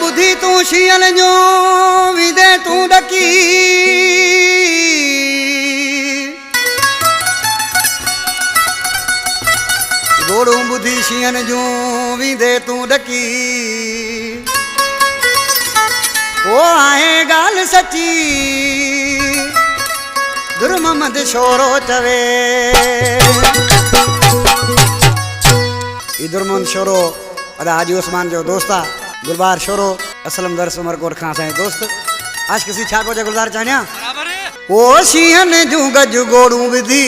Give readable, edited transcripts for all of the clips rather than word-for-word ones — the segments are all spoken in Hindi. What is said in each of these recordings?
बुधी तू शियल जो विदे तू डकी गोड़ू बुधी शियन जो विदे तू डकी ओ आए गाल सची दुर्ममद शोरो चवे दुर्मन शोरो अदा हाजी उस्मान जो दोस्ता गुलबार शोरो असलम दर्स उमरकोट खां से दोस्त आज किसी छाको जा गुलजार चाहनिया ओ शियन जू गज गोड़ू विधी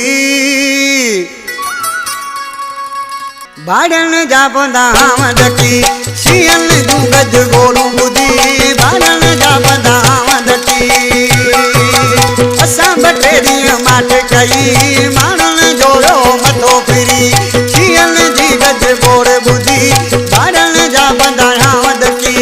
बाड़न जा बंदाम डकी शियन जू गज गोड़ू विधी बाड़न जा बंदाम डकी असा बटेरी माट कई मानन जोड़ो मथो फिरी शियन जी गज गोड़ बुधी बाड़न जा बंदाम डकी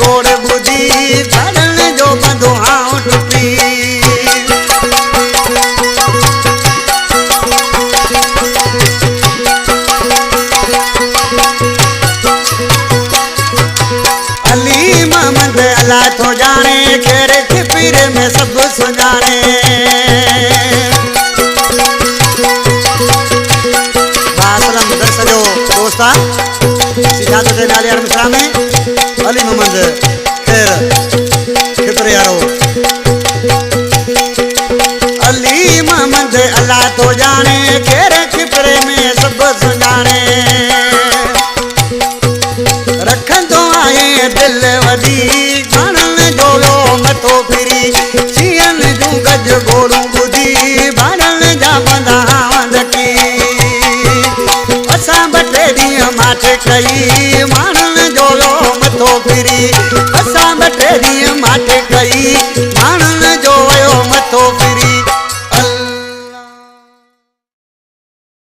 गोड़ बुधी बाड़न जो बंधो हाँ टुटी अली मोहम्मद अल्लाह तो जाने खेरे खिपीर में सब सुजाने बासलम दर्स जो दोस्ता सिद्धार्थ के नालियार मिश्रा में अली मोहम्मद खैर खिपरे यारो अली मोहम्मद अल्लाह तो जाने खैर खिपरे में सब सुजाने रखन तो आए दिल वदी मानन जोड़ो मथो फिरी शियन जू गज गोड़ू बुधी बाड़न जा बंदा डकी असा बटेरी माट कई मानन जोड़ो मथो फिरी असा बटेरी